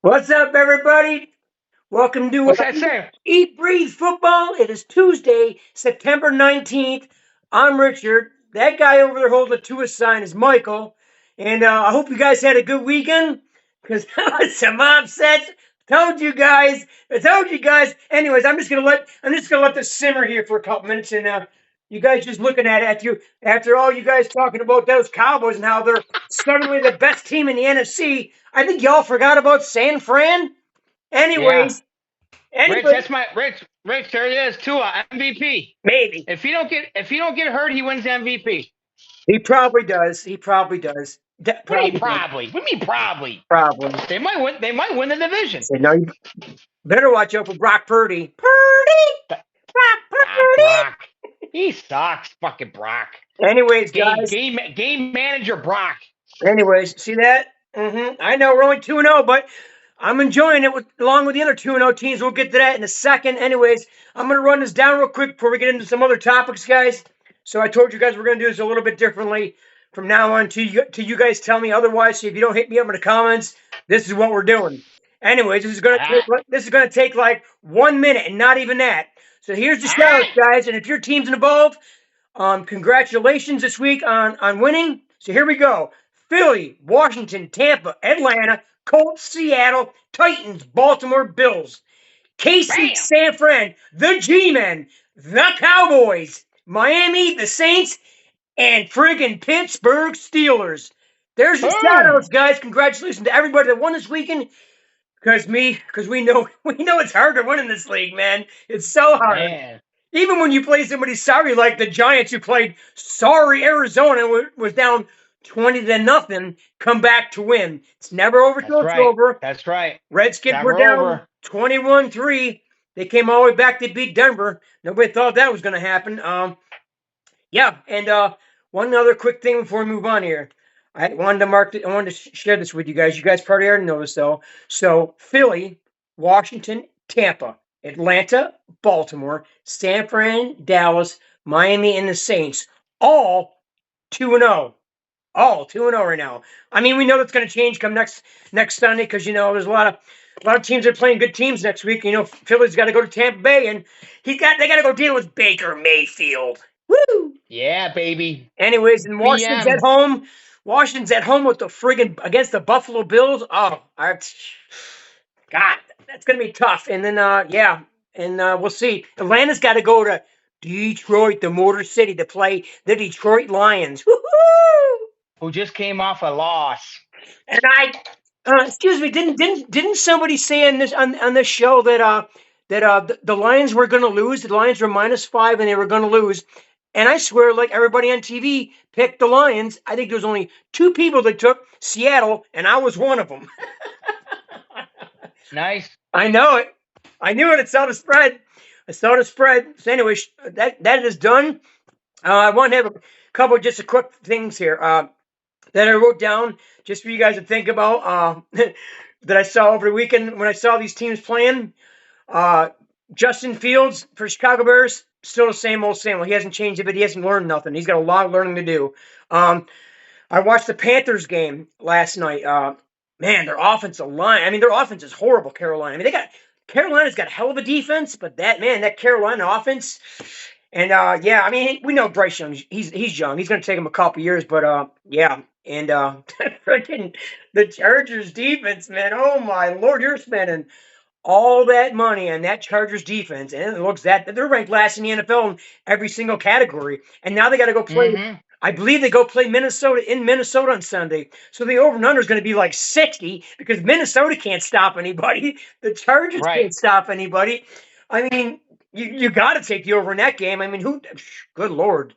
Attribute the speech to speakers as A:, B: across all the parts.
A: What's up, everybody? Welcome to
B: What's that say?
A: Eat, Breathe Football. It is Tuesday, September 19th. I'm Richard. That guy over there holding the to sign is Michael. And I hope you guys had a good weekend because some upsets. I told you guys. Anyways, I'm just gonna let this simmer here for a couple minutes, and you guys just looking at it after all you guys talking about those Cowboys and how they're suddenly the best team in the NFC. I think y'all forgot about San Fran.
B: Yeah,
A: Anyways,
B: Rich.
A: anyway,
B: That's my Rich. Rich, there it is. Tua MVP.
A: maybe
B: If he don't get hurt, he wins the MVP.
A: he probably does. He probably does.
B: What do you mean
A: Probably does.
B: probably? What do you mean probably?
A: Probably.
B: They might win. They might win the
A: I
B: division.
A: said, no, you better watch out for Brock Purdy. Purdy,
B: Th-
A: Brock
B: Brock. He sucks. Fucking Brock.
A: Purdy. Anyways,
B: Game
A: guys.
B: game game manager Brock.
A: Anyways, see that? I know we're only 2-0, but I'm enjoying it along with the other 2-0 teams. We'll get to that in a second. Anyways, I'm going to run this down real quick before we get into some other topics, guys. So I told you guys we're going to do this a little bit differently from now on till you guys tell me otherwise. So if you don't hit me up in the comments, this is what we're doing. Anyways,
B: Ah,
A: this is going to take like 1 minute and not even that. So here's the
B: all
A: shout
B: right.
A: guys. And if your team's involved, congratulations this week on winning. So here we go. Philly, Washington, Tampa, Atlanta, Colts, Seattle, Titans, Baltimore, Bills, KC,
B: Bam.
A: San Fran, the G-Men, the Cowboys, Miami, the Saints, and friggin' Pittsburgh Steelers. There's your shout
B: Boom.
A: outs, guys. Congratulations to everybody that won this weekend. Because we know it's hard to win in this league, man. It's so hard.
B: Man,
A: Even when you play somebody sorry like the Giants, who played sorry Arizona, was down 20-0, come back to win. It's never over till
B: that's
A: it's
B: right.
A: over.
B: That's right.
A: Redskins were
B: Never
A: down
B: over.
A: 21-3. They came all the way back to beat Denver. Nobody thought that was going to happen. Yeah, and one other quick thing before we move on here. I wanted to share this with you guys. You guys probably already know this though. So Philly, Washington, Tampa, Atlanta, Baltimore, San Fran, Dallas, Miami, and the Saints, all 2-0. All 2-0 right now. I mean, we know that's going to change come next Sunday because there's a lot of teams that are playing good teams next week. Philly's got to go to Tampa Bay, and they got to go deal with Baker Mayfield. Woo!
B: Yeah, baby.
A: Anyways, and Washington's at
B: BM.
A: home. Washington's at home with the friggin' against the Buffalo Bills. Oh, God, that's gonna be tough. And then, we'll see. Atlanta's got to go to Detroit, the Motor City, to play the Detroit Lions. Woo-hoo!
B: Who just came off a loss?
A: And excuse me, didn't somebody say on this show that the Lions were going to lose? The Lions were -5 and they were going to lose. And I swear, like everybody on TV picked the Lions. I think there was only 2 people that took Seattle, and I was one of them.
B: Nice.
A: I know it. I knew it. I saw the spread. So anyway, that is done. I want to have a couple just a quick things here that I wrote down just for you guys to think about that I saw over the weekend when I saw these teams playing. Justin Fields for Chicago Bears, still the same old, same old. He hasn't changed it, but he hasn't learned nothing. He's got a lot of learning to do. I watched the Panthers game last night. Man, their offensive line. I mean, their offense is horrible, Carolina. I mean, Carolina's got a hell of a defense, but that Carolina offense. And I mean, we know Bryce Young. He's young. He's going to take him a couple years, but yeah. And freaking the Chargers defense, man. Oh my Lord, you're spending all that money on that Chargers defense, and it looks that they're ranked last in the NFL in every single category. And now they got to go play.
B: Mm-hmm.
A: I believe they go play Minnesota on Sunday. So the over and under is going to be like 60 because Minnesota can't stop anybody. The Chargers
B: Right.
A: can't stop anybody. I mean, you got to take the over in that game. I mean, good Lord.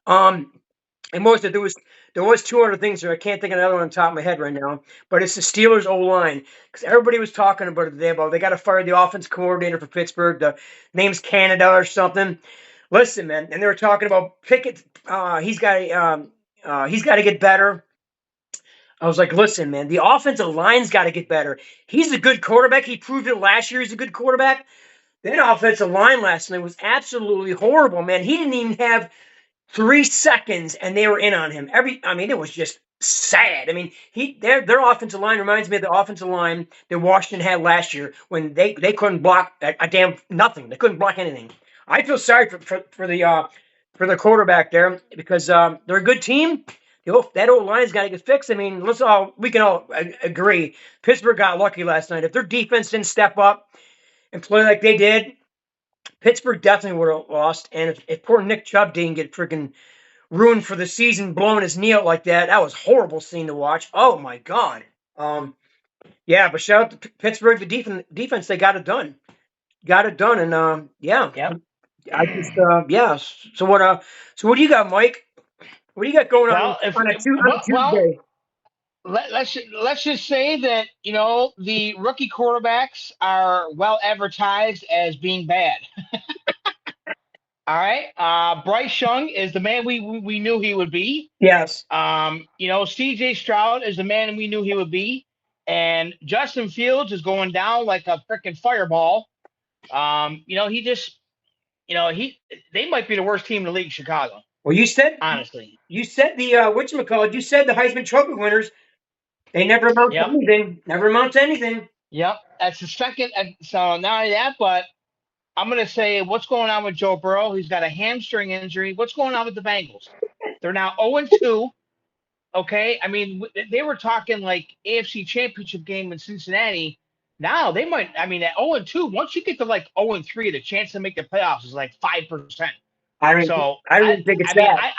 A: And there was 2 other things there. I can't think of another one on top of my head right now. But it's the Steelers O line because everybody was talking about it today about they got to fire the offense coordinator for Pittsburgh. The name's Canada or something. Listen, man, and they were talking about Pickett. He's got to get better. I was like, listen, man, the offensive line's got to get better. He's a good quarterback. He proved it last year. He's a good quarterback. That offensive line last night was absolutely horrible, man. He didn't even have 3 seconds, and they were in on him. It was just sad. I mean, their offensive line reminds me of the offensive line that Washington had last year when they couldn't block a damn nothing. They couldn't block anything. I feel sorry for the quarterback there because they're a good team. That old line's got to get fixed. I mean, we can all agree Pittsburgh got lucky last night. If their defense didn't step up and play like they did, Pittsburgh definitely would have lost. And if poor Nick Chubb didn't get freaking ruined for the season, blowing his knee out like that, that was a horrible scene to watch. Oh my God. Yeah, but shout out to Pittsburgh, the defense, they got it done. Got it done, and yeah.
B: Yep.
A: I just yeah. So what do you got, Mike? What do you got going on on a Tuesday?
B: Let's just say that the rookie quarterbacks are well advertised as being bad. All right, Bryce Young is the man we knew he would be.
A: Yes.
B: C.J. Stroud is the man we knew he would be, and Justin Fields is going down like a freaking fireball. They might be the worst team in the league, Chicago.
A: Well, you said
B: honestly,
A: you said the whatchamacallit, you said the Heisman Trophy winners. They never amount to anything. Never amount to anything.
B: Yep, that's the second. So not only that, but I'm going to say what's going on with Joe Burrow. He's got a hamstring injury. What's going on with the Bengals? They're now 0-2. Okay, I mean they were talking like AFC Championship game in Cincinnati. Now they might. I mean at 0-2, once you get to like 0-3, the chance to make the playoffs is like 5%.
A: I don't think it's that.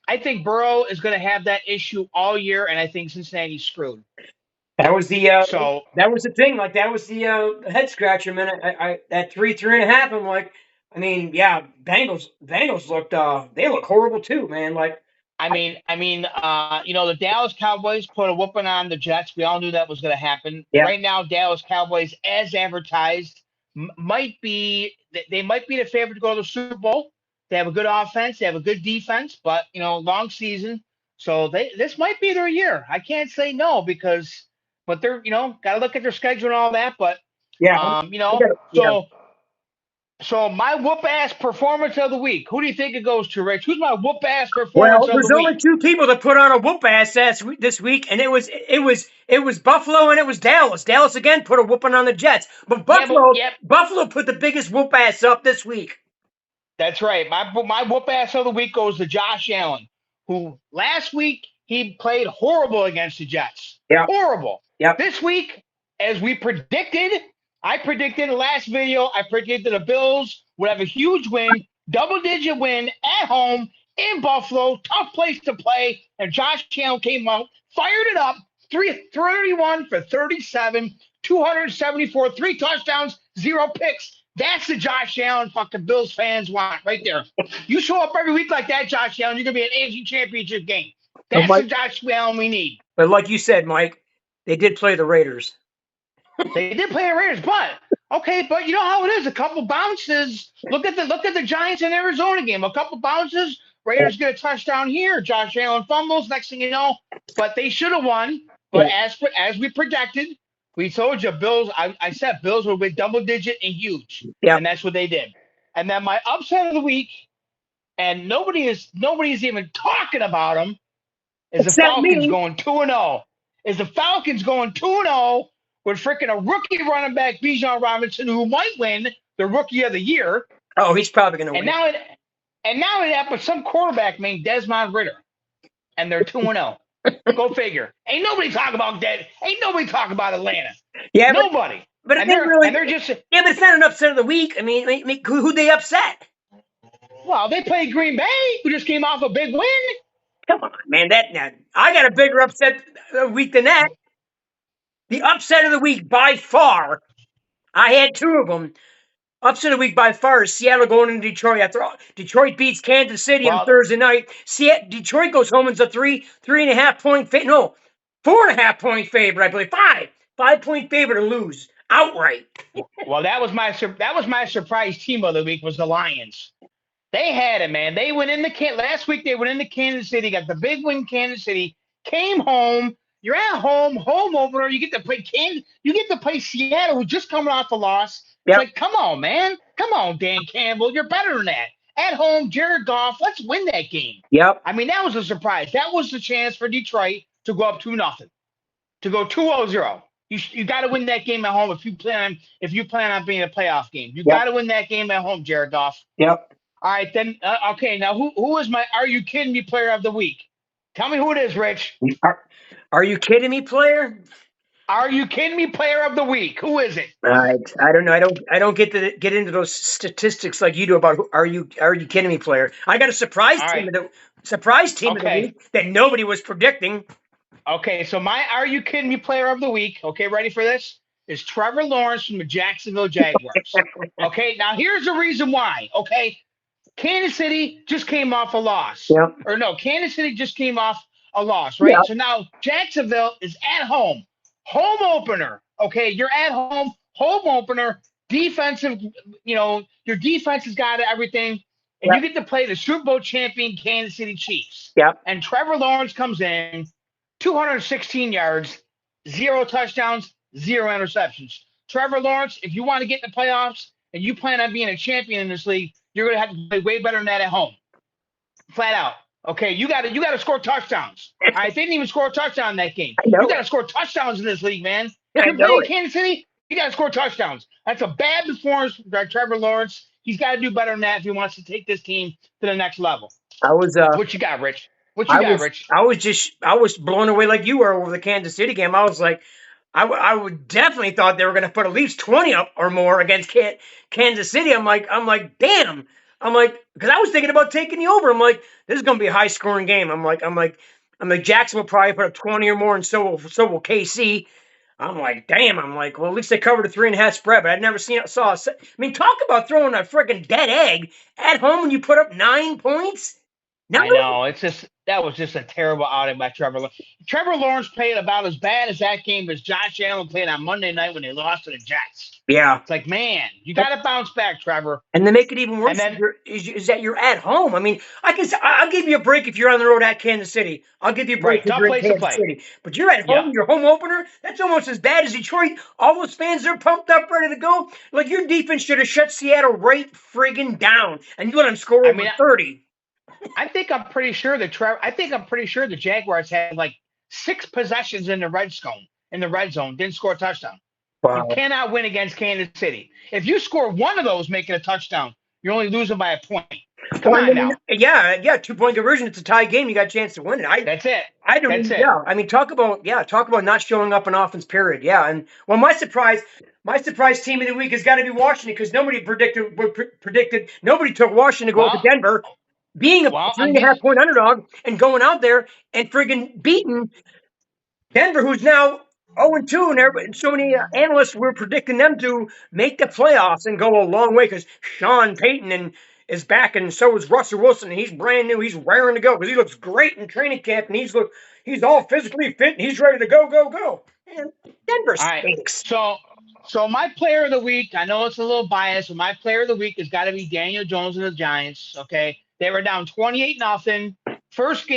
B: I think Burrow is going to have that issue all year, and I think Cincinnati's screwed.
A: That was the that was the thing. Like that was the head scratcher, man. I at 3.5. I'm like, I mean, yeah, Bengals looked they look horrible too, man. Like
B: the Dallas Cowboys put a whooping on the Jets. We all knew that was going to happen.
A: Yeah.
B: Right now, Dallas Cowboys, as advertised, might be the favorite to go to the Super Bowl. They have a good offense. They have a good defense, but long season. So this might be their year. I can't say no but they're got to look at their schedule and all that. But
A: yeah,
B: So my whoop ass performance of the week. Who do you think it goes to, Rich? Who's my whoop ass performance
A: well,
B: of the week?
A: There's only two people that put on a whoop ass this week, and it was Buffalo and it was Dallas. Dallas again put a whooping on the Jets, but Buffalo put the biggest whoop ass up this week.
B: That's right. My whoop ass of the week goes to Josh Allen, who last week he played horrible against the Jets.
A: Yeah.
B: Horrible.
A: Yeah.
B: This week, as we predicted, I predicted in the last video, I predicted the Bills would have a huge win, double-digit win at home in Buffalo, tough place to play, and Josh Allen came out, fired it up, 331 for 37, 274, 3 touchdowns, 0 picks. That's the Josh Allen fucking Bills fans want right there. You show up every week like that, Josh Allen, you're going to be an AFC Championship game. That's the Josh Allen we need.
A: But like you said, Mike, they did play the Raiders.
B: They did play the Raiders, but you know how it is. A couple bounces. Look at the Giants in Arizona game. A couple bounces. Raiders get a touchdown here. Josh Allen fumbles. Next thing you know, but they should have won. But as we predicted, we told you Bills. I said Bills would win double digit and huge, and that's what they did. And then my upset of the week, and nobody's even talking about them, is the Falcons going 2-0. Is the Falcons going 2-0 with freaking a rookie running back, Bijan Robinson, who might win the Rookie of the Year?
A: Oh, he's probably going to win.
B: And now it happened. Some quarterback named Desmond Ridder, and they're 2-0. Go figure. Ain't nobody talking about that. Ain't nobody talking about Atlanta.
A: Yeah,
B: nobody.
A: But they're just it's not an upset of the week. I mean who'd they upset?
B: Well, they played Green Bay, who just came off a big win.
A: Come on, man. I got a bigger upset of the week than that. The upset of the week by far, I had 2 of them. Upset of the week by far is Seattle going into Detroit. After all, Detroit beats Kansas City on Thursday night. Detroit goes home and it's a 3.5 point favorite. No, 4.5 point favorite, I believe. 5 point favorite to lose outright.
B: Well, that was my surprise team of the week was the Lions. They had it, man. They went into last week. They went into Kansas City, got the big win. Kansas City came home. You're at home opener. You get to play You get to play Seattle, who's just coming off a loss. It's like, come on, man. Come on, Dan Campbell. You're better than that. at home, Jared Goff. Let's win that game.
A: Yep.
B: I mean, that was a surprise. That was the chance for Detroit to go up 2-0, to go 2-0. You got to win that game at home if you plan on being a playoff game. You got
A: Yep.
B: to win that game at home, Jared Goff.
A: Yep.
B: All right, then. Okay, now who is my Are You Kidding Me player of the week? Tell me who it is, Rich.
A: Are you kidding me, player?
B: Are You Kidding Me player of the week? Who is it?
A: I don't know. I don't get into those statistics like you do about are you kidding me, player. I got a surprise
B: All
A: team
B: right.
A: of the week that nobody was predicting.
B: Okay, so my Are You Kidding Me player of the week, okay, ready for this? Is Trevor Lawrence from the Jacksonville Jaguars. Okay, now here's the reason why. Okay, Kansas City just came off a loss.
A: Yep.
B: Or no, Kansas City just came off a loss, right?
A: Yep.
B: So now Jacksonville is at home. Home opener. Okay, you're at home, home opener, defensive, your defense has got everything. And
A: Yep.
B: you get to play the Super Bowl champion Kansas City Chiefs.
A: Yep.
B: And Trevor Lawrence comes in, 216 yards, 0 touchdowns, 0 interceptions. Trevor Lawrence, if you want to get in the playoffs and you plan on being a champion in this league, you're going to have to play way better than that at home. Flat out. Okay, you got to score touchdowns. I didn't even score a touchdown in that game.
A: I know
B: You got to
A: it.
B: score touchdowns in this league, man.
A: I
B: You're
A: know
B: playing
A: it.
B: Kansas City, you got to score touchdowns. That's a bad performance by Trevor Lawrence. He's got to do better than that if he wants to take this team to the next level.
A: I was
B: What you got, Rich? What you got, Rich?
A: I was blown away like you were over the Kansas City game. I was like, I would definitely thought they were going to put at least 20 up or more against Kansas City. I'm like, damn. I'm like, because I was thinking about taking the over. I'm like, this is going to be a high scoring game. I'm like, Jackson will probably put up 20 or more, and so will KC. I'm like, damn. I'm like, well, at least they covered a 3.5 spread, but I'd never saw. I mean, talk about throwing a freaking dead egg at home when you put up 9 points.
B: I know. That was just a terrible outing by Trevor Lawrence. Trevor Lawrence played about as bad as that game as Josh Allen played on Monday night when they lost to the Jets.
A: Yeah.
B: It's like, man, you got to bounce back, Trevor.
A: And to make it even worse,
B: then,
A: is that you're at home. I mean, I'll give you a break if you're on the road at Kansas City. I'll give you a break if you're in Kansas City. But you're at home, your home opener. That's almost as bad as Detroit. All those fans are pumped up, ready to go. Like your defense should have shut Seattle right friggin' down, and you let them score over 30.
B: I'm pretty sure the Jaguars had like 6 possessions in the red zone, didn't score a touchdown. Wow. You cannot win against Kansas City. If you score one of those making a touchdown, you're only losing by a point. Come on now.
A: Yeah, 2-point conversion. It's a tie game. You got a chance to win it.
B: That's it.
A: Yeah. I mean, talk about not showing up in offense. Period. Yeah. And well, my surprise team of the week has got to be Washington because nobody predicted. Nobody took Washington to go to Denver. Being a 3.5-point underdog and going out there and friggin' beating Denver, who's now 0-2, and so many analysts were predicting them to make the playoffs and go a long way because Sean Payton is back, and so is Russell Wilson, and he's brand new. He's raring to go because he looks great in training camp, and he's all physically fit, and he's ready to go. And Denver stinks.
B: So my player of the week, I know it's a little biased, but my player of the week has got to be Daniel Jones and the Giants. Okay. They were down 28-0. First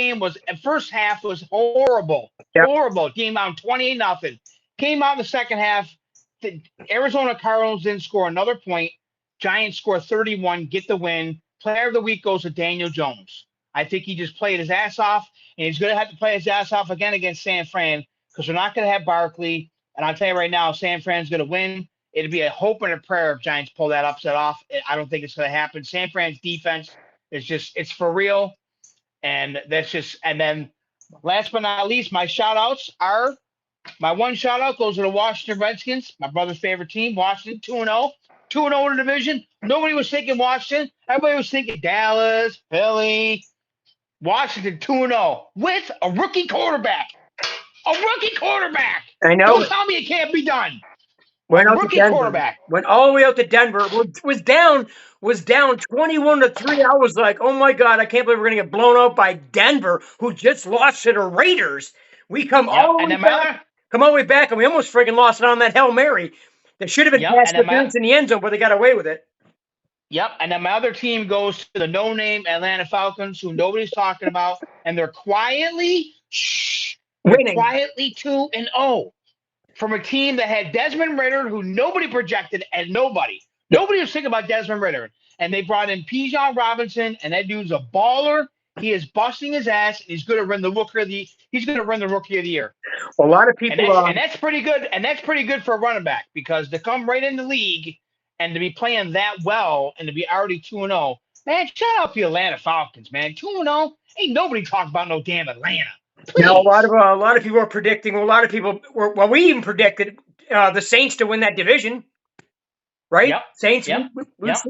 B: half was horrible. Yep. Horrible. Game down 28-0. Came out in the second half. The Arizona Cardinals didn't score another point. Giants score 31, get the win. Player of the week goes to Daniel Jones. I think he just played his ass off, and he's going to have to play his ass off again against San Fran because they're not going to have Barkley. And I'll tell you right now, San Fran's going to win. It'd be a hope and a prayer if Giants pull that upset off. I don't think it's going to happen. San Fran's defense it's for real. And then last but not least, my shout outs are my one shout out goes to the Washington Redskins, my brother's favorite team, Washington, 2-0. 2-0 in the division. Nobody was thinking Washington. Everybody was thinking Dallas, Philly. Washington 2-0 with a rookie quarterback.
A: I know.
B: Don't tell me it can't be done.
A: Went all the way out to Denver. Was down 21-3. I was like, oh my God, I can't believe we're gonna get blown out by Denver, who just lost to the Raiders. We come all the way back, and we almost friggin' lost it on that Hail Mary. That should have been pass interference in the end zone, but they got away with it.
B: Yep, and then my other team goes to the no-name Atlanta Falcons, who nobody's talking about, and they're quietly winning. 2-0 from a team that had Desmond Ridder, who nobody projected, and nobody was thinking about Desmond Ridder. and they brought in Bijan Robinson, and that dude's a baller. He is busting his ass, and he's going to run the rookie of the year.
A: A lot of
B: And
A: people.
B: that's pretty good. And that's pretty good for a running back, because to come right in the league and to be playing that well and to be already 2-0, man, shout out to the Atlanta Falcons, man. 2-0, ain't nobody talking about no damn Atlanta.
A: Now,
B: Please.
A: a lot of people are predicting. A lot of people were. Well, we even predicted the Saints to win that division, right?
B: Yep.
A: Saints.
B: Yep.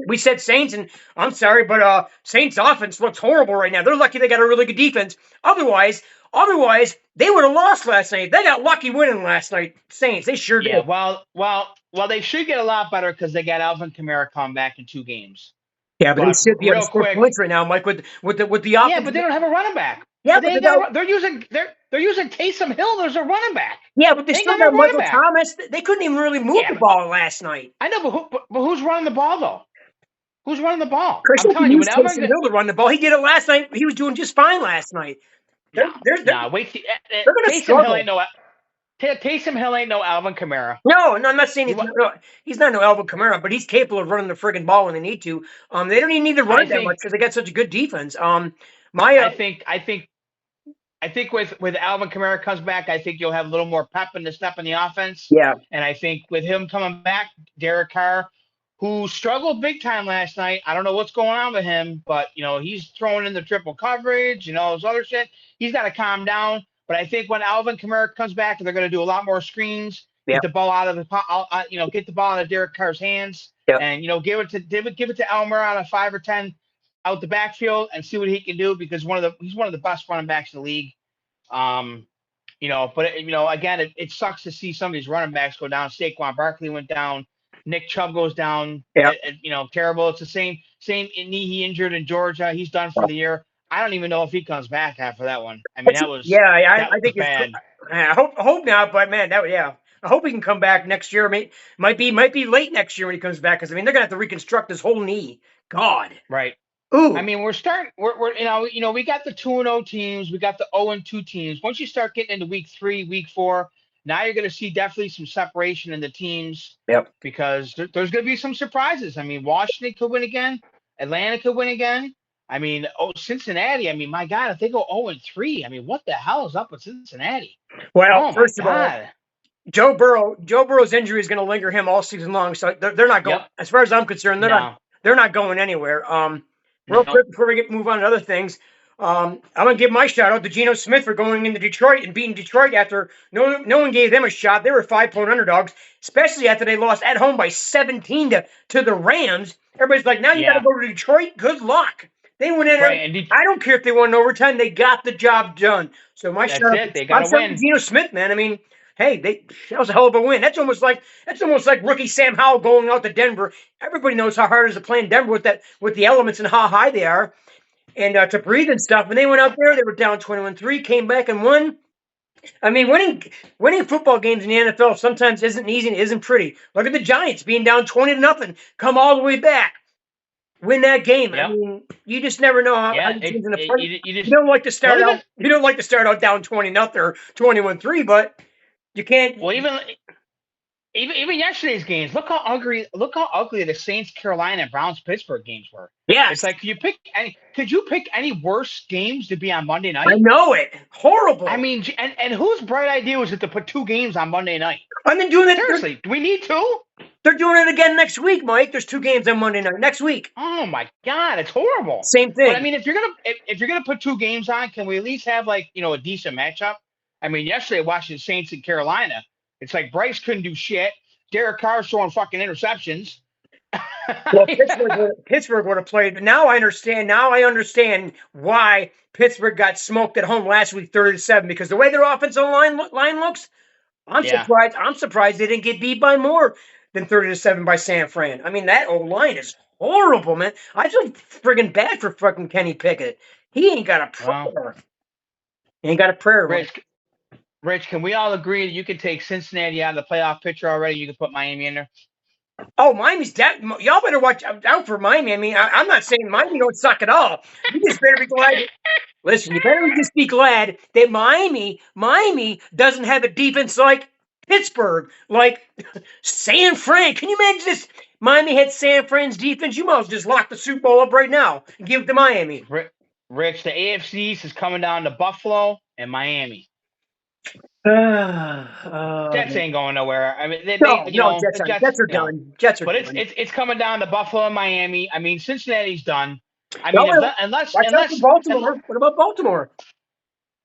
A: We said Saints, and I'm sorry, but Saints offense looks horrible right now. They're lucky they got a really good defense. Otherwise, they would have lost last night. They got lucky winning last night. Saints, they sure did.
B: Well, they should get a lot better because they got Alvin Kamara come back in 2 games.
A: Yeah, but they should be able to score
B: quick
A: points right now, Mike, with the offense.
B: Yeah, but they don't have a running back.
A: Yeah,
B: but they're using Taysom Hill as a running back.
A: Yeah, but they still got Michael
B: back.
A: Thomas. They couldn't even really move the ball last night.
B: I know, but who's running the ball though? Who's running the ball?
A: I'm telling you, Taysom Hill to run the ball. He did it last night. He was doing just fine last night.
B: Wait. Taysom Hill ain't no. Taysom Hill ain't no Alvin Kamara.
A: No, I'm not saying he's not no Alvin Kamara, but he's capable of running the friggin' ball when they need to. They don't even need to run it that much because they got such a good defense.
B: I think with Alvin Kamara comes back, I think you'll have a little more pep in the step in the offense.
A: Yeah.
B: And I think with him coming back, Derek Carr, who struggled big time last night, I don't know what's going on with him, but he's throwing in the triple coverage, his other shit. He's got to calm down. But I think when Alvin Kamara comes back, they're going to do a lot more screens, get the ball out of get the ball out of Derek Carr's hands, and give it to Elmer on a 5 or 10 out the backfield and see what he can do, because he's one of the best running backs in the league. But again, it sucks to see some of these running backs go down. Saquon Barkley went down. Nick Chubb goes down.
A: Yeah.
B: Terrible. It's the same knee he injured in Georgia. He's done for the year. I don't even know if he comes back after that one. I mean, that was
A: I think
B: bad.
A: I hope not, but man, I hope he can come back next year. Might be late next year when he comes back, because they're gonna have to reconstruct his whole knee. God.
B: Right.
A: Ooh.
B: I mean, we're we got the 2-0 teams, we got the 0-2 teams. Once you start getting into week 3, week 4, now you're going to see definitely some separation in the teams.
A: Yep.
B: Because there's going to be some surprises. I mean, Washington could win again. Atlanta could win again. I mean, Cincinnati. I mean, my God, if they go 0-3, I mean, what the hell is up with Cincinnati?
A: Well, first of all, Joe Burrow's injury is going to linger him all season long, so they're not going. Yep. As far as I'm concerned, they're not going anywhere. Real quick before we move on to other things, I'm going to give my shout out to Geno Smith for going into Detroit and beating Detroit after no one gave them a shot. They were 5-point underdogs, especially after they lost at home by 17 to the Rams. Everybody's like, now you got to go to Detroit? Good luck. They went in there. I don't care if they won in overtime. They got the job done. So my shout out to Geno Smith, man. I mean, hey, that was a hell of a win. That's almost like rookie Sam Howell going out to Denver. Everybody knows how hard it is to play in Denver with the elements and how high they are, and to breathe and stuff. When they went out there, they were down 21-3, came back and won. I mean, winning football games in the NFL sometimes isn't easy and isn't pretty. Look at the Giants being down 20-0, come all the way back, win that game. Yep. I mean, you just never know how teams in the play. You don't like to start out. You don't like to start out down 20-0 or 21-3, but you can't.
B: Well, even yesterday's games. Look how ugly the Saints, Carolina, and Browns, Pittsburgh games were.
A: Yeah,
B: it's like could you pick any worse games to be on Monday night?
A: I know it. Horrible.
B: I mean, and whose bright idea was it to put 2 games on Monday night?
A: I've been doing it.
B: Seriously, do we need 2?
A: They're doing it again next week, Mike. There's 2 games on Monday night next week.
B: Oh my God, it's horrible.
A: Same thing.
B: But I mean, if you're gonna put 2 games on, can we at least have a decent matchup? I mean, yesterday watching Saints in Carolina, it's like Bryce couldn't do shit. Derek Carr throwing fucking interceptions.
A: Well, Pittsburgh would have played. Now I understand why Pittsburgh got smoked at home last week, 30-7, because the way their offensive line looks, I'm surprised they didn't get beat by more than 30-7 by San Fran. I mean, that O-line is horrible, man. I feel friggin' bad for fucking Kenny Pickett. He ain't got a prayer. He ain't got a prayer.
B: Rich, can we all agree that you can take Cincinnati out of the playoff picture already? You can put Miami in there?
A: Oh, Miami's dead. Y'all better watch out for Miami. I mean, I'm not saying Miami don't suck at all. You just better be glad. Listen, you better just be glad that Miami doesn't have a defense like Pittsburgh, like San Fran. Can you imagine this? Miami had San Fran's defense. You might as well just lock the Super Bowl up right now and give it to Miami.
B: Rich, the AFC East is coming down to Buffalo and Miami. Jets ain't going nowhere. I mean,
A: no,
B: the
A: Jets
B: Jets
A: are done. Jets are
B: but
A: done.
B: it's coming down to Buffalo and Miami. I mean, Cincinnati's done. I
A: No,
B: mean,
A: watch out for Baltimore. What about Baltimore?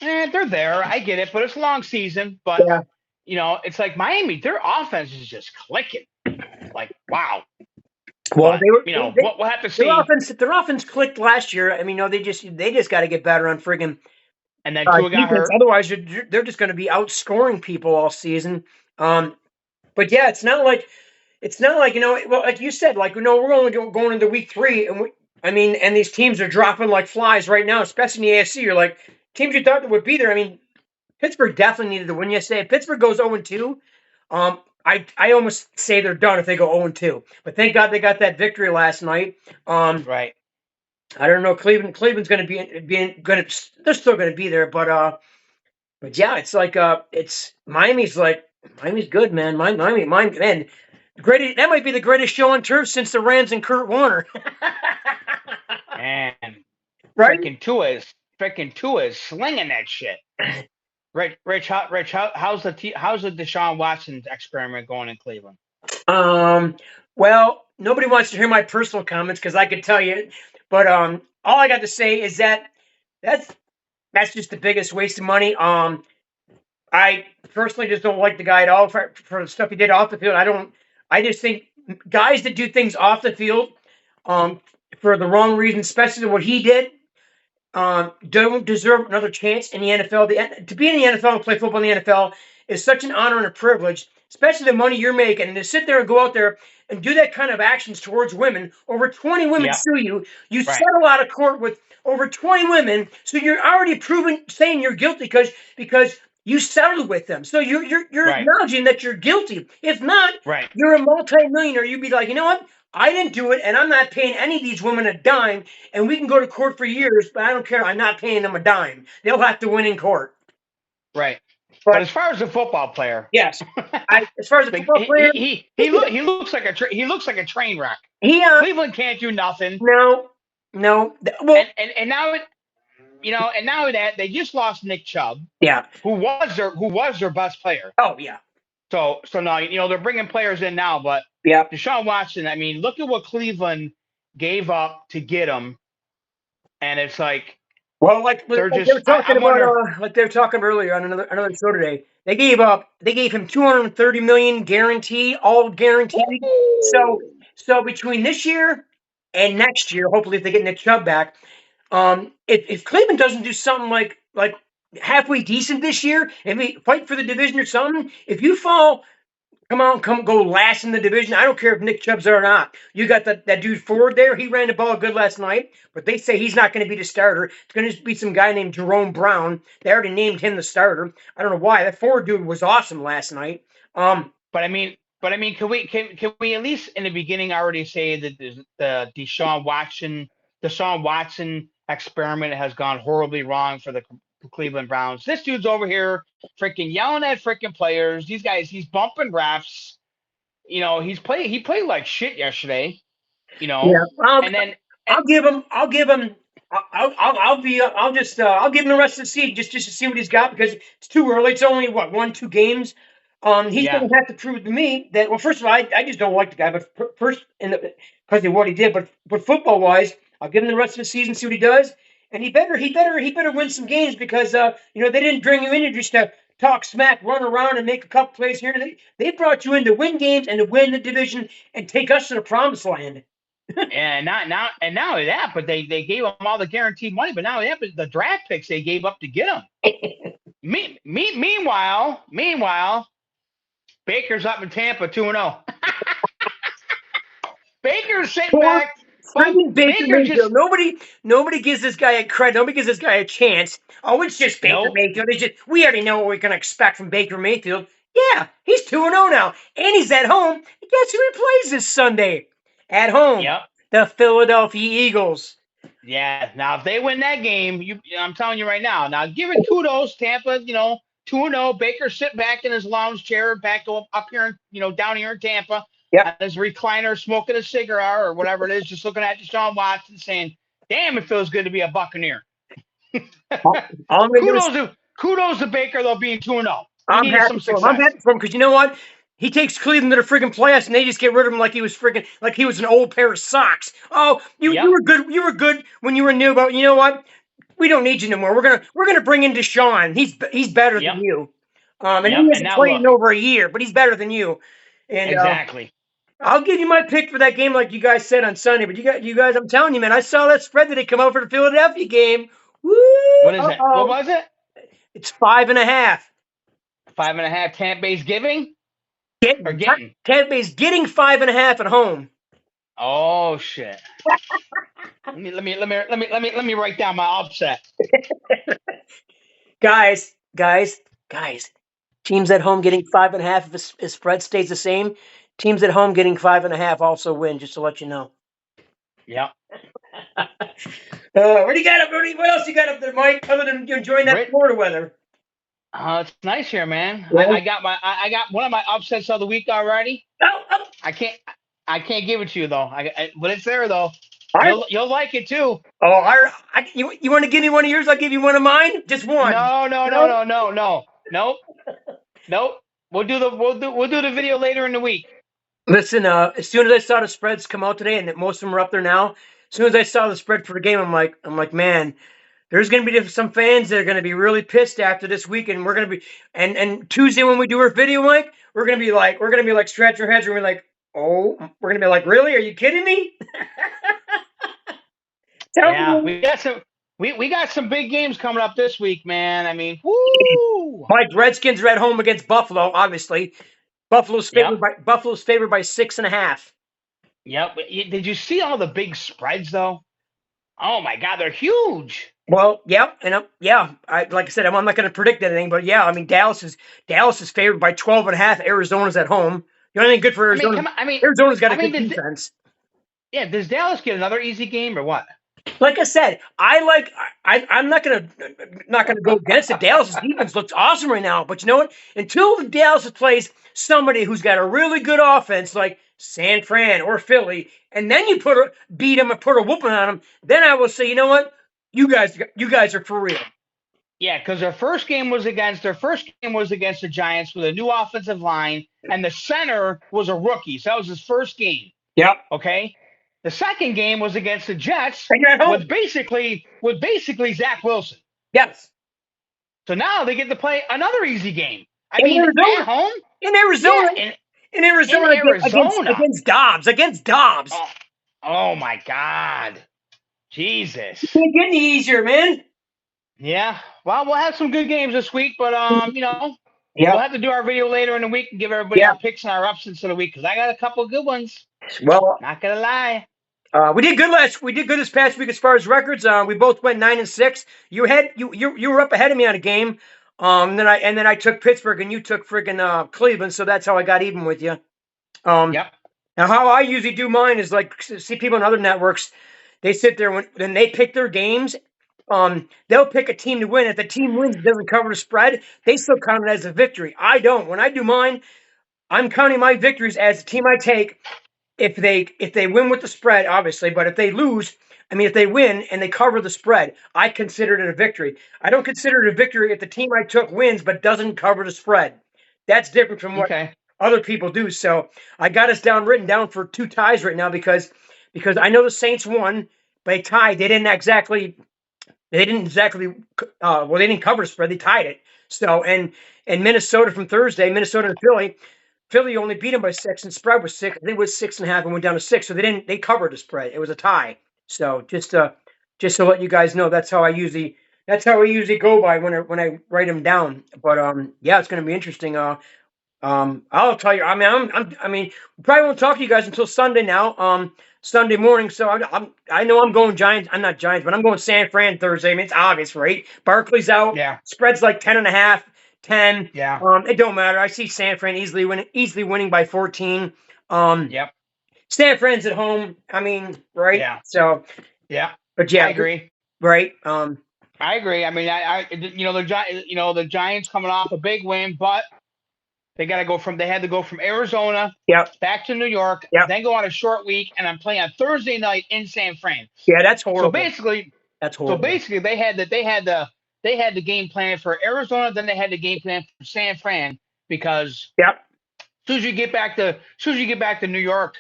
B: They're there. I get it, but it's a long season. But
A: Yeah.
B: it's like Miami. Their offense is just clicking. Like wow.
A: Well,
B: But, we'll have to see.
A: Their offense clicked last year. I mean, no, they just got to get better on friggin'
B: and then Tua got hurt.
A: Otherwise, they're just going to be outscoring people all season. But yeah, it's not like well, like you said, like we're only going into week 3, and and these teams are dropping like flies right now, especially in the AFC. You're like teams you thought would be there. I mean, Pittsburgh definitely needed to win yesterday. If Pittsburgh goes 0-2, I almost say they're done if they go 0-2. But thank God they got that victory last night.
B: Right.
A: I don't know. Cleveland's going to be they're still going to be there, but yeah, it's like Miami's good, man. Miami, man. That might be the greatest show on turf since the Rams and Kurt Warner.
B: Man,
A: right?
B: Freaking Tua is slinging that shit. Rich, how's the Deshaun Watson experiment going in Cleveland?
A: Well, nobody wants to hear my personal comments because I could tell you, but all I got to say is that's just the biggest waste of money. I personally just don't like the guy at all for the stuff he did off the field. I just think guys that do things off the field, for the wrong reason, especially what he did, don't deserve another chance in the NFL. To be in the NFL and play football in the NFL is such an honor and a privilege, especially the money you're making, and to sit there and go out there and do that kind of actions towards women. Over 20 women sue you. You settle out of court with over 20 women, so you're already saying you're guilty because you settled with them. So you're acknowledging that you're guilty. If not, you're a multi-millionaire. You'd be like, you know what? I didn't do it, and I'm not paying any of these women a dime, and we can go to court for years, but I don't care. I'm not paying them a dime. They'll have to win in court.
B: Right. But as far as a football player,
A: yes. As far as a football player,
B: he looks like a train wreck. Cleveland can't do nothing.
A: No. Well,
B: and now that they just lost Nick Chubb.
A: Yeah.
B: Who was their best player.
A: Oh yeah.
B: So now they're bringing players in now, but Deshaun Watson. I mean, look at what Cleveland gave up to get him, and it's like,
A: well, like they were talking about, like they were talking earlier on another show today. They gave him $230 million guaranteed, all guaranteed. So between this year and next year, hopefully if they get Nick Chubb back, if Cleveland doesn't do something like halfway decent this year and we fight for the division or something, if you fall, go last in the division. I don't care if Nick Chubb's there or not. You got that dude Ford there. He ran the ball good last night, but they say he's not going to be the starter. It's going to be some guy named Jerome Brown. They already named him the starter. I don't know why. That Ford dude was awesome last night.
B: But I mean, can we at least in the beginning already say that the Deshaun Watson experiment has gone horribly wrong for the Cleveland Browns? This dude's over here freaking yelling at freaking players. These guys, he's bumping refs. He played like shit yesterday.
A: Yeah. I'll give him. I'll give him the rest of the season just to see what he's got because it's too early. It's only 1-2 games. He's going to have to prove to me that. Well, first of all, I just don't like the guy, but first because of what he did. But football wise, I'll give him the rest of the season, see what he does. And he better win some games because they didn't bring you in just to talk smack, run around, and make a couple plays here. They brought you in to win games and to win the division and take us to the promised land.
B: And not only that, but they gave him all the guaranteed money. But now the draft picks they gave up to get him. Meanwhile, Baker's up in Tampa 2-0. Baker's sitting back.
A: Baker Mayfield. Nobody gives this guy a credit. Nobody gives this guy a chance. Oh, it's just Baker Mayfield. We already know what we're going to expect from Baker Mayfield. Yeah, he's 2-0 now, and he's at home. Guess who he plays this Sunday? At home.
B: Yep.
A: The Philadelphia Eagles.
B: Yeah. Now, if they win that game, I'm telling you right now. Now, give it kudos, Tampa. 2-0. Baker sit back in his lounge chair, back up here, down here in Tampa.
A: Yep.
B: on his recliner, smoking a cigar or whatever it is, just looking at Deshaun Watson, saying, "Damn, it feels good to be a Buccaneer."
A: All I'm gonna do is
B: kudos to Baker though being 2-0. He
A: I'm
B: needed
A: happy
B: some
A: for him. I'm
B: success.
A: happy for him because you know what? He takes Cleveland to the friggin' playoffs, and they just get rid of him like he was friggin' like he was an old pair of socks. Oh, you
B: Yep.
A: were good. You were good when you were new, but you know what? We don't need you no more. We're gonna bring in Deshaun. He's better
B: Yep.
A: than you. And he
B: Yep. And
A: hasn't
B: now
A: played in
B: look.
A: over a year, but he's better than you. And
B: Exactly.
A: I'll give you my pick for that game, like you guys said on Sunday. But you guys, I'm telling you, man, I saw that spread that they come out for the Philadelphia game. Woo!
B: What is it? What
A: Uh-oh.
B: was it?
A: It's 5.5.
B: 5.5. Tampa Bay's giving or
A: Getting
B: getting?
A: Tampa Bay's getting 5.5 at home.
B: Oh shit. Let me write down my upset.
A: Guys. Teams at home getting 5.5 if the spread stays the same. Teams at home getting 5.5 also win. Just to let you know.
B: Yep.
A: What do you got up? What else you got up there, Mike? Other than you enjoying that Florida weather?
B: It's nice here, man.
A: Yeah.
B: I got one of my upsets of the week already.
A: Oh.
B: I can't give it to you though. But it's there though.
A: Right.
B: You'll like it too.
A: Oh, you want to give me one of yours? I'll give you one of mine. Just one.
B: No. Nope. We'll do the video later in the week.
A: Listen, as soon as I saw the spreads come out today, and that most of them are up there now, as soon as I saw the spread for the game, I'm like, man, there's going to be some fans that are going to be really pissed after this week, and we're going to be, and Tuesday when we do our video, Mike, we're going to be like scratching our heads, we're going to be like, oh, we're going to be like, really? Are you kidding me?
B: Yeah, we got some big games coming up this week, man. I mean, woo!
A: Mike, Redskins are at home against Buffalo, obviously. Buffalo's favored by 6.5.
B: Yep. Did you see all the big spreads though? Oh my God, they're huge.
A: Well, yeah, and like I said, I'm not going to predict anything, but yeah, I mean Dallas is favored by 12.5. Arizona's at home. The only thing good for Arizona, Arizona's got a good defense.
B: Does Dallas get another easy game or what?
A: Like I said, I'm not gonna go against it. Dallas' defense looks awesome right now, but you know what? Until the Dallas plays somebody who's got a really good offense like San Fran or Philly, and then you beat them and put a whooping on them, then I will say, you know what? You guys are for real.
B: Yeah, because their first game was against the Giants with a new offensive line, and the center was a rookie, so that was his first game.
A: Yep.
B: Okay. The second game was against the Jets with basically Zach Wilson.
A: Yes.
B: So now they get to play another easy game. At home
A: in Arizona.
B: Yeah,
A: in Arizona against Dobbs.
B: Oh my God, Jesus!
A: It can't get any easier, man.
B: Yeah. Well, we'll have some good games this week, but we'll have to do our video later in the week and give everybody our picks and our upsets of the week because I got a couple of good ones.
A: Well,
B: not gonna lie.
A: We did good this past week as far as records. We both went 9-6. You were up ahead of me on a game. Then I took Pittsburgh and you took friggin' Cleveland, so that's how I got even with you.
B: Yep.
A: Now how I usually do mine is like see people on other networks. They sit there when they pick their games. They'll pick a team to win. If the team wins, it doesn't cover the spread. They still count it as a victory. I don't. When I do mine, I'm counting my victories as the team I take. If they win with the spread, obviously, but if they win and they cover the spread, I consider it a victory. I don't consider it a victory if the team I took wins but doesn't cover the spread. That's different from what other people do. So I got us written down for 2 ties right now because I know the Saints won, but they tied. They didn't exactly they didn't cover the spread. They tied it. So and Minnesota from Thursday, Minnesota and Philly. Philly only beat them by 6, and spread was 6. I think it was 6.5 and went down to 6. So they covered the spread. It was a tie. So just to let you guys know, that's how I usually go by when I write them down. But yeah, it's going to be interesting. I'll tell you. We probably won't talk to you guys until Sunday now. Sunday morning. So I know I'm going Giants. I'm not Giants, but I'm going San Fran Thursday. I mean, it's obvious, right? Barkley's out.
B: Yeah.
A: Spread's like 10.5. 10.
B: Yeah.
A: It don't matter. I see San Fran easily winning by 14.
B: Yep.
A: San Fran's at home. I mean, right?
B: Yeah.
A: So.
B: Yeah.
A: But yeah,
B: I agree.
A: Right.
B: I agree. I mean, the Giants coming off a big win, but They had to go from Arizona
A: Yep.
B: back to New York,
A: Yep.
B: then go on a short week, and I'm playing on Thursday night in San Fran.
A: Yeah, that's
B: So
A: horrible.
B: basically,
A: That's horrible.
B: they had the game plan for Arizona, then they had the game plan for San Fran because
A: Yep.
B: as soon as you get back to New York,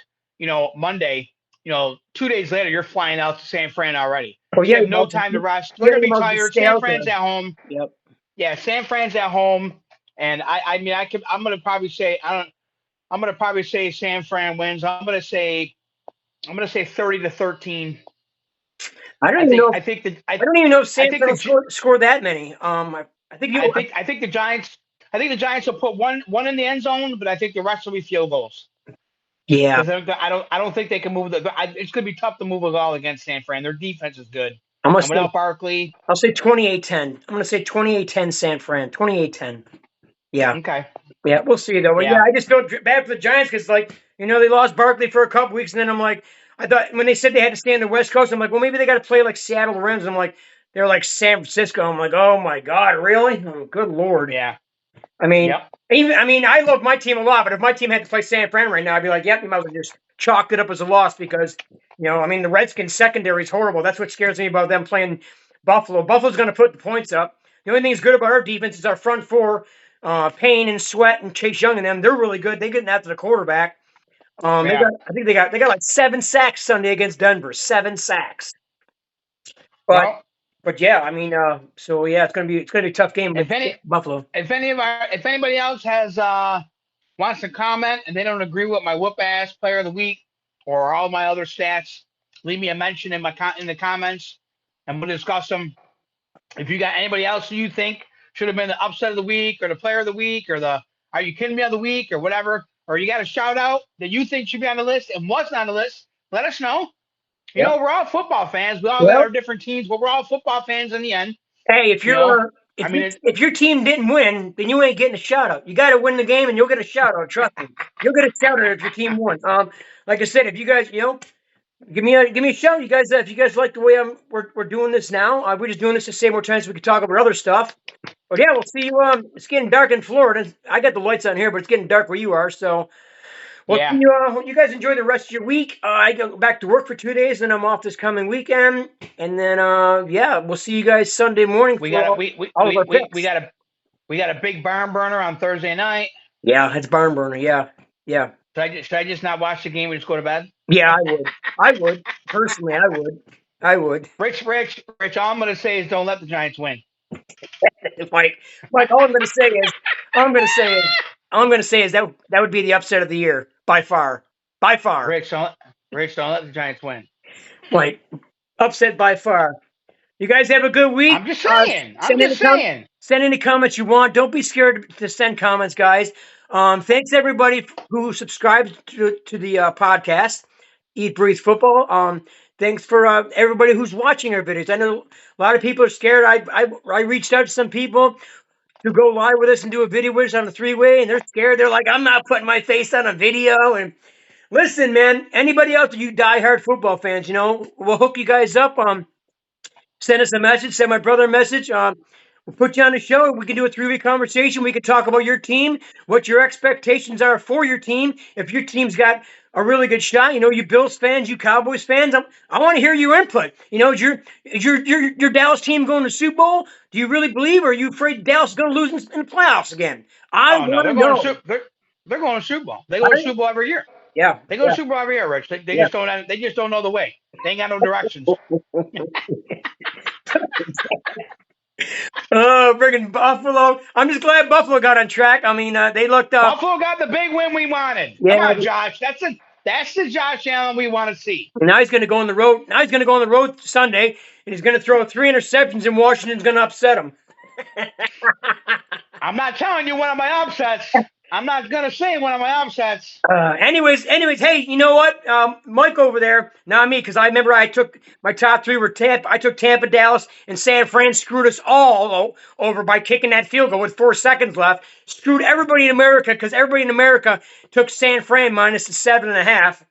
B: Monday, 2 days later you're flying out to San Fran already.
A: Oh
B: So
A: yeah,
B: you have no time to rest. They're
A: yeah,
B: gonna
A: you
B: be
A: might just
B: tired.
A: stay
B: San
A: out there.
B: Fran's at home.
A: Yep.
B: Yeah, San Fran's at home, and I'm gonna probably say I don't. I'm gonna probably say San Fran wins. I'm gonna say 30-13.
A: I don't
B: I
A: even
B: think
A: know.
B: I think that
A: I don't even know if
B: I
A: San
B: think
A: Fran
B: the
A: score that many. I think you.
B: I think the Giants will put one in the end zone, but I think the rest will be field goals
A: Yeah,
B: because I don't think they can move it's gonna be tough to move the ball against San Fran. Their defense is good,
A: I'm gonna
B: and
A: say.
B: without Barkley,
A: I'll say 28-10. I'm gonna say 28-10 San Fran. 28-10. Yeah.
B: okay,
A: Yeah, we'll see though. But yeah,
B: yeah,
A: I just feel bad for the Giants because they lost Barkley for a couple weeks, and then I'm like, I thought when they said they had to stay on the West Coast, I'm like, well, maybe they got to play like Seattle Rams. I'm like, they're like San Francisco. I'm like, oh my God, really? Oh, good Lord.
B: yeah,
A: I mean,
B: yep,
A: I love my team a lot, but if my team had to play San Fran right now, I'd be like, yep, you might as well just chalk it up as a loss because, the Redskins secondary is horrible. That's what scares me about them playing Buffalo. Buffalo's going to put the points up. The only thing that's good about our defense is our front four, Payne and Sweat and Chase Young and them. They're really good. They're getting after the quarterback.
B: yeah.
A: They got like 7 sacks Sunday against Denver. 7 sacks. But
B: Well,
A: yeah, so yeah, it's gonna be a tough game
B: if
A: with
B: any
A: Buffalo.
B: if anybody else has wants to comment and they don't agree with my whoop ass player of the week or all my other stats, leave me a mention in the comments and we'll discuss them. If you got anybody else who you think should have been the upset of the week or the player of the week or the are you kidding me of the week or whatever, or you got a shout out that you think should be on the list and wasn't on the list, let us know.
A: Yeah.
B: We're all football fans. We all got
A: Well,
B: our different teams, but we're all football fans in the end.
A: hey,
B: I mean,
A: if your team didn't win, then you ain't getting a shout out. You got to win the game, and you'll get a shout out. Trust me, you'll get a shout out if your team won. Like I said, if you guys, give me a shout. You guys, if you guys like the way we're doing this now, we're just doing this to save more time so we can talk about other stuff. But yeah, we'll see you. It's getting dark in Florida. I got the lights on here, but it's getting dark where you are. So well,
B: yeah.
A: you guys enjoy the rest of your week. I go back to work for 2 days, and I'm off this coming weekend. And then, yeah, we'll see you guys Sunday morning
B: We
A: for
B: got a,
A: all of our picks.
B: we got a big barn burner on Thursday night.
A: Yeah, it's barn burner. Yeah, yeah,
B: Should I just not watch the game and just go to bed?
A: yeah. I would personally. I would.
B: Rich. All I'm gonna say is don't let the Giants win.
A: Mike. All I'm going to say is that would be the upset of the year by far. By far.
B: Rich, don't let the Giants win.
A: Mike, upset by far. You guys have a good week.
B: I'm just saying.
A: Send any comments you want. Don't be scared to send comments, guys. Thanks everybody who subscribed to the podcast, Eat Breathe Football. Thanks for everybody who's watching our videos. I know a lot of people are scared. I reached out to some people to go live with us and do a video with us on a 3-way, and they're scared. They're like, I'm not putting my face on a video. And listen, man, anybody out there, you diehard football fans, we'll hook you guys up. Send us a message. Send my brother a message. We'll put you on the show. We can do a 3-way conversation. We can talk about your team, what your expectations are for your team. If your team's got a really good shot, you Bills fans, you Cowboys fans, I want to hear your input. Is your Dallas team going to the Super Bowl? Do you really believe, or are you afraid Dallas is going to lose in the playoffs again? I want to know.
B: They're going to Super Bowl. They go to Super Bowl every year.
A: Yeah,
B: they go to Super Bowl every year, Rich. They just don't know the way. They ain't got no directions.
A: Oh, friggin' Buffalo. I'm just glad Buffalo got on track. They looked up.
B: Buffalo got the big win we wanted.
A: Yeah.
B: Come on, Josh. That's the Josh Allen we want to see.
A: Now he's going to go on the road. Now he's going to go on the road Sunday, and he's going to throw 3 interceptions, and Washington's going to upset him.
B: I'm not telling you one of my upsets. I'm not going to say one of my upsets.
A: Anyways, hey, you know what? Mike over there, not me, because I remember I took my top 3 were Tampa. I took Tampa, Dallas, and San Fran screwed us all over by kicking that field goal with 4 seconds left. Screwed everybody in America because everybody in America took San Fran minus the 7.5.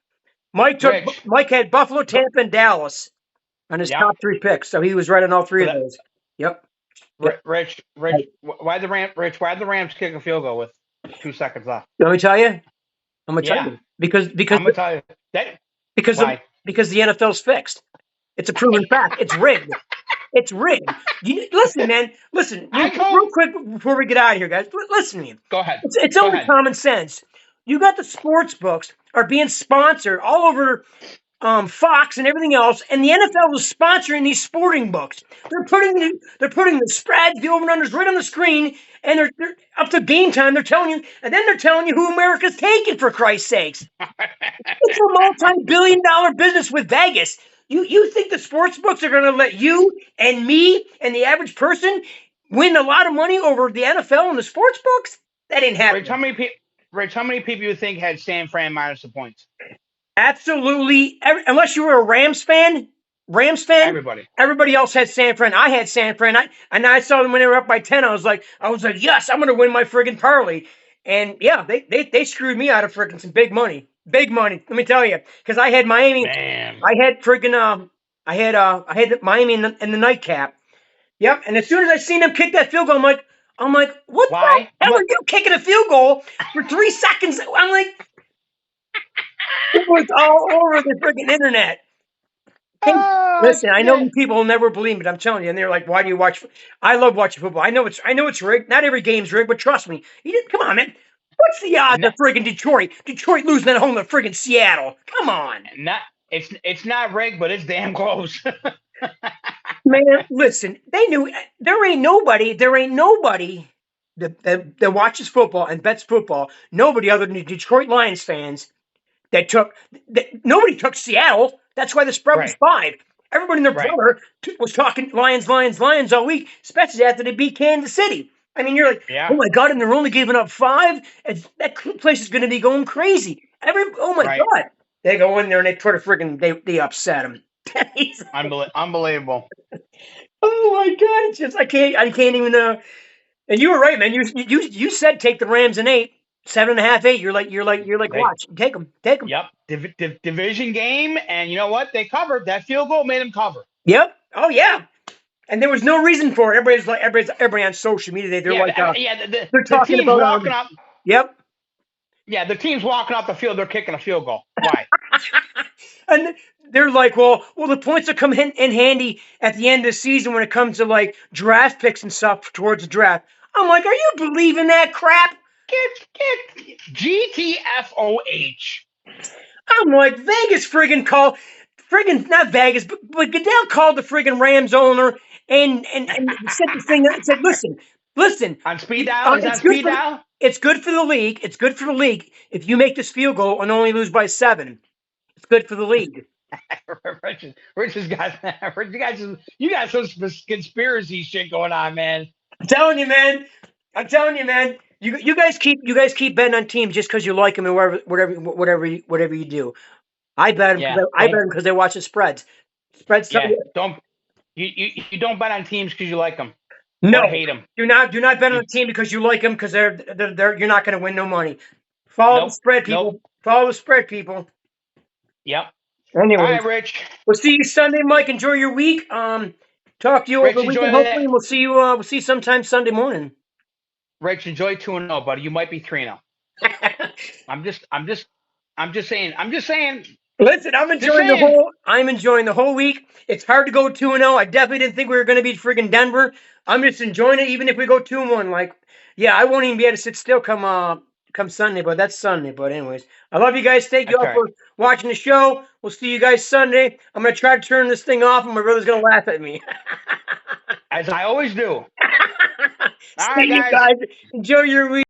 A: Mike had Buffalo, Tampa, and Dallas on his top 3 picks, so he was right on all 3 of those. Yep.
B: Rich, why'd the Rams kick a field goal with? 2 seconds left.
A: Let me tell you. I'm gonna tell
B: Yeah.
A: you because
B: I'm gonna tell you that.
A: because the,
B: Why?
A: because the NFL's fixed. It's a proven fact. It's rigged. It's rigged. Listen, man. Listen,
B: I
A: real
B: told.
A: quick before we get out of here, guys. Listen to me.
B: Go ahead.
A: It's
B: Go
A: only
B: ahead.
A: common sense. You got the sports books are being sponsored all over Fox and everything else, and the NFL is sponsoring these sporting books. They're putting the spreads, the over and unders right on the screen, and they're up to game time. They're telling you, and then they're telling you who America's taking, for Christ's sakes. It's a multi-billion-dollar business with Vegas. You think the sports books are going to let you and me and the average person win a lot of money over the NFL and the sports books? That ain't happening.
B: Rich, how many people you think had San Fran minus the points?
A: Absolutely. Unless you were a Rams fan,
B: Everybody.
A: everybody else had San Fran. I had San Fran. I saw them when they were up by 10. I was like, yes, I'm going to win my friggin' parlay. And yeah, they screwed me out of friggin' some big money. Big money. Let me tell you, because I had Miami.
B: Man.
A: I had friggin' I had Miami in the nightcap. Yep. And as soon as I seen them kick that field goal, I'm like, what
B: Why?
A: the hell are you kicking a field goal for 3 seconds? I'm like, it was all over the freaking internet. Hey, listen, I know people will never believe me, but I'm telling you, and they're like, "Why do you watch?" I love watching football. I know it's rigged. Not every game's rigged, but trust me. Come on, man. What's the odds of friggin' Detroit losing at home to friggin' Seattle? Come on.
B: It's not rigged, but it's damn close.
A: Man, listen, they knew there ain't nobody that watches football and bets football. Nobody other than the Detroit Lions fans nobody took Seattle. That's why the spread was 5. Everybody and their brother was talking Lions all week, especially after they beat Kansas City. I mean, you're like, oh my God, and they're only giving up 5. That place is going to be going crazy. Oh my God, they go in there and they put a friggin' they upset them.
B: Unbelievable.
A: Oh my God, it's just I can't even. And you were right, man. You said take the Rams in 8. 7.5, 8. You're like, watch, take them.
B: Yep, division game, and you know what? They covered. That field goal made them cover.
A: Yep. Oh yeah. And there was no reason for it. Everybody on social media. They're they're talking
B: team's
A: about
B: walking up.
A: Yep.
B: Yeah, the team's walking off the field. They're kicking a field goal. Why?
A: And they're like, well, the points will come in handy at the end of the season when it comes to like draft picks and stuff towards the draft. I'm like, are you believing that crap?
B: Get GTFOH.
A: I'm like, Vegas friggin' called, not Vegas, but Goodell called the friggin' Rams owner and said the thing. Said, listen.
B: On speed dial? Is on speed dial?
A: It's good for the league. It's good for the league if you make this field goal and only lose by 7. It's good for the league.
B: Rich has got you got some conspiracy shit going on, man.
A: I'm telling you, man. You guys keep betting on teams just because you like them and whatever you do. I bet them. I bet them because they watch the spreads.
B: Don't bet on teams because you like them.
A: No,
B: or hate them.
A: Do not bet on a team because you like them because they're you're not going to win no money. Follow the spread, people. Follow the spread, people.
B: Yep.
A: Anyway,
B: all right, Rich.
A: We'll see you Sunday, Mike. Enjoy your week. Talk to you over the weekend, hopefully, and we'll see you. We'll see you sometime Sunday morning.
B: Rich, enjoy 2-0, buddy. You might be 3-0. I'm just saying.
A: Listen, I'm enjoying the whole week. It's hard to go 2-0. I definitely didn't think we were going to beat friggin' Denver. I'm just enjoying it, even if we go 2-1. Like, yeah, I won't even be able to sit still come Sunday, but that's Sunday. But anyways, I love you guys. Thank you all for watching the show. We'll see you guys Sunday. I'm going to try to turn this thing off, and my brother's going to laugh at me.
B: As I always do.
A: All right, guys. Enjoy your week.